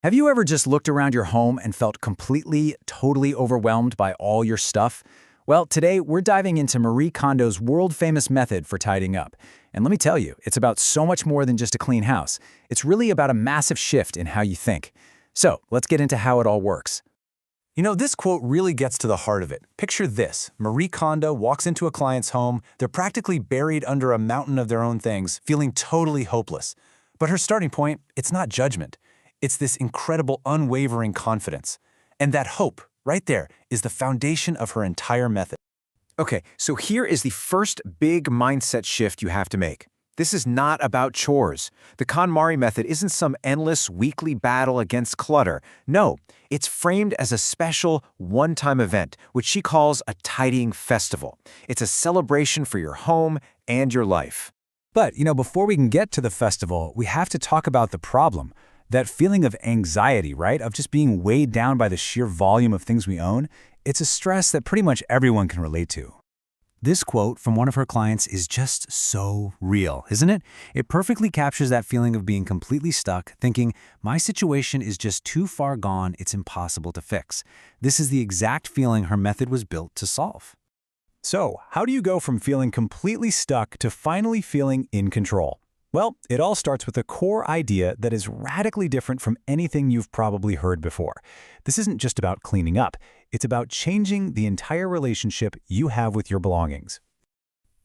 Have you ever just looked around your home and felt completely, totally overwhelmed by all your stuff? Well, today we're diving into Marie Kondo's world-famous method for tidying up. And let me tell you, it's about so much more than just a clean house. It's really about a massive shift in how you think. So, let's get into how it all works. This quote really gets to the heart of it. Picture this. Marie Kondo walks into a client's home. They're practically buried under a mountain of their own things, feeling totally hopeless. But her starting point, it's not judgment. It's this incredible, unwavering confidence. And that hope, right there, is the foundation of her entire method. Okay, so here is the first big mindset shift you have to make. This is not about chores. The KonMari method isn't some endless weekly battle against clutter. No, it's framed as a special one-time event, which she calls a tidying festival. It's a celebration for your home and your life. But, before we can get to the festival, we have to talk about the problem. That feeling of anxiety, right? Of just being weighed down by the sheer volume of things we own. It's a stress that pretty much everyone can relate to. This quote from one of her clients is just so real, isn't it? It perfectly captures that feeling of being completely stuck, thinking, my situation is just too far gone, it's impossible to fix. This is the exact feeling her method was built to solve. So, how do you go from feeling completely stuck to finally feeling in control? Well, it all starts with a core idea that is radically different from anything you've probably heard before. This isn't just about cleaning up. It's about changing the entire relationship you have with your belongings.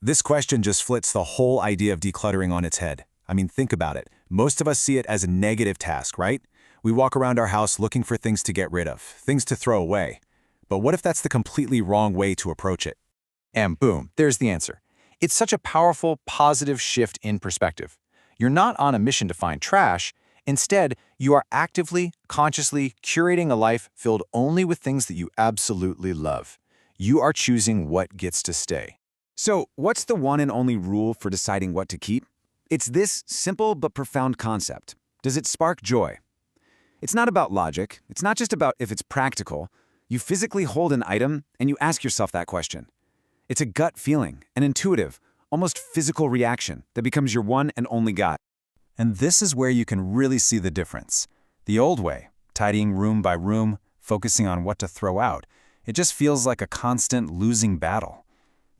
This question just flips the whole idea of decluttering on its head. Think about it. Most of us see it as a negative task, right? We walk around our house looking for things to get rid of, things to throw away. But what if that's the completely wrong way to approach it? And boom, there's the answer. It's such a powerful, positive shift in perspective. You're not on a mission to find trash. Instead, you are actively, consciously curating a life filled only with things that you absolutely love. You are choosing what gets to stay. So, what's the one and only rule for deciding what to keep? It's this simple but profound concept. Does it spark joy? It's not about logic. It's not just about if it's practical. You physically hold an item and you ask yourself that question. It's a gut feeling, an intuitive, almost physical reaction that becomes your one and only guide. And this is where you can really see the difference. The old way, tidying room by room, focusing on what to throw out, it just feels like a constant losing battle.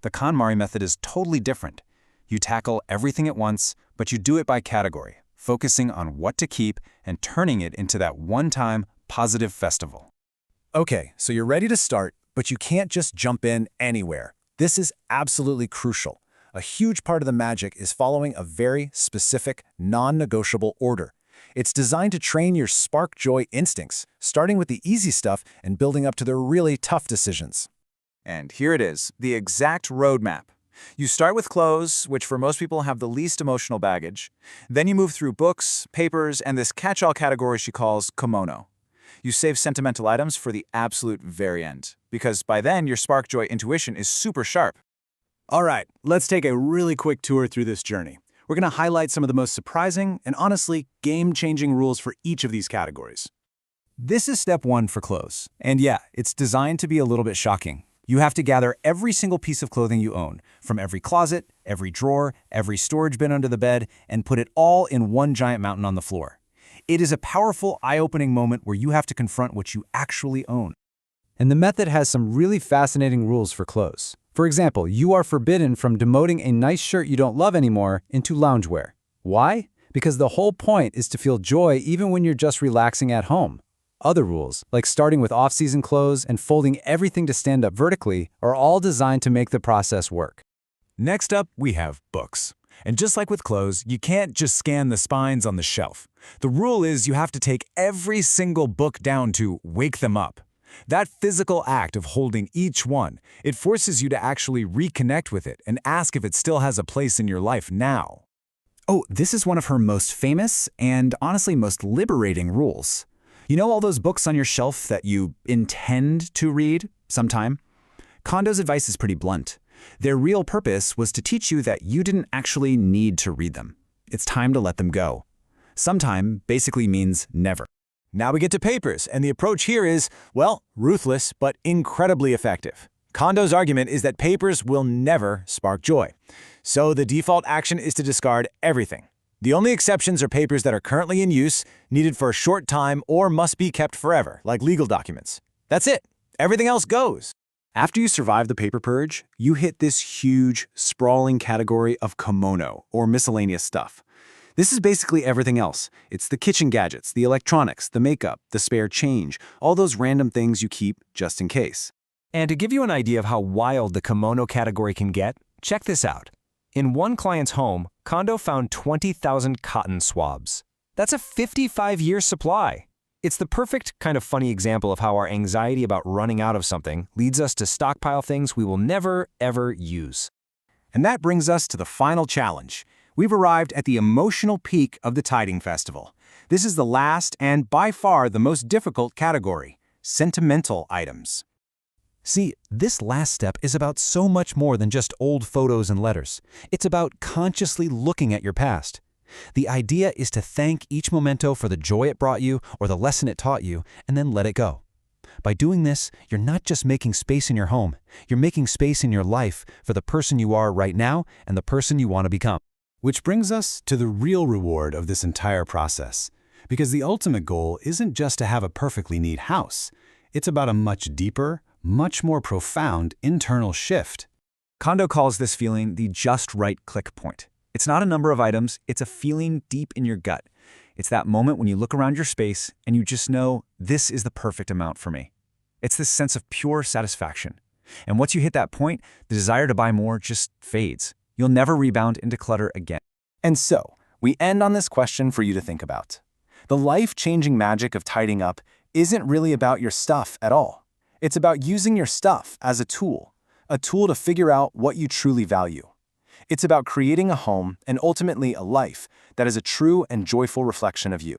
The KonMari method is totally different. You tackle everything at once, but you do it by category, focusing on what to keep and turning it into that one-time positive festival. Okay, so you're ready to start, but you can't just jump in anywhere. This is absolutely crucial. A huge part of the magic is following a very specific, non-negotiable order. It's designed to train your spark joy instincts, starting with the easy stuff and building up to the really tough decisions. And here it is, the exact roadmap. You start with clothes, which for most people have the least emotional baggage. Then you move through books, papers, and this catch-all category she calls kimono. You save sentimental items for the absolute very end, because by then your spark joy intuition is super sharp. All right, let's take a really quick tour through this journey. We're going to highlight some of the most surprising and honestly game-changing rules for each of these categories. This is step one for clothes. And yeah, it's designed to be a little bit shocking. You have to gather every single piece of clothing you own, from every closet, every drawer, every storage bin under the bed, and put it all in one giant mountain on the floor. It is a powerful, eye-opening moment where you have to confront what you actually own. And the method has some really fascinating rules for clothes. For example, you are forbidden from demoting a nice shirt you don't love anymore into loungewear. Why? Because the whole point is to feel joy even when you're just relaxing at home. Other rules, like starting with off-season clothes and folding everything to stand up vertically, are all designed to make the process work. Next up, we have books. And just like with clothes, you can't just scan the spines on the shelf. The rule is you have to take every single book down to wake them up. That physical act of holding each one, it forces you to actually reconnect with it and ask if it still has a place in your life now. Oh, this is one of her most famous and honestly most liberating rules. You know all those books on your shelf that you intend to read sometime? Kondo's advice is pretty blunt. Their real purpose was to teach you that you didn't actually need to read them. It's time to let them go. Sometime basically means never. Now we get to papers, and the approach here is, well, ruthless but incredibly effective. Kondo's argument is that papers will never spark joy. So the default action is to discard everything. The only exceptions are papers that are currently in use, needed for a short time, or must be kept forever, like legal documents. That's it. Everything else goes. After you survive the paper purge, you hit this huge, sprawling category of kimono, or miscellaneous stuff. This is basically everything else. It's the kitchen gadgets, the electronics, the makeup, the spare change, all those random things you keep just in case. And to give you an idea of how wild the kimono category can get, check this out. In one client's home, Kondo found 20,000 cotton swabs. That's a 55-year supply. It's the perfect kind of funny example of how our anxiety about running out of something leads us to stockpile things we will never, ever use. And that brings us to the final challenge. We've arrived at the emotional peak of the Tidying Festival. This is the last and by far the most difficult category: sentimental items. See, this last step is about so much more than just old photos and letters. It's about consciously looking at your past. The idea is to thank each memento for the joy it brought you or the lesson it taught you, and then let it go. By doing this, you're not just making space in your home, you're making space in your life for the person you are right now and the person you want to become. Which brings us to the real reward of this entire process. Because the ultimate goal isn't just to have a perfectly neat house. It's about a much deeper, much more profound internal shift. Kondo calls this feeling the just right click point. It's not a number of items, it's a feeling deep in your gut. It's that moment when you look around your space and you just know, this is the perfect amount for me. It's this sense of pure satisfaction. And once you hit that point, the desire to buy more just fades. You'll never rebound into clutter again. And so, we end on this question for you to think about. The life-changing magic of tidying up isn't really about your stuff at all. It's about using your stuff as a tool to figure out what you truly value. It's about creating a home and ultimately a life that is a true and joyful reflection of you.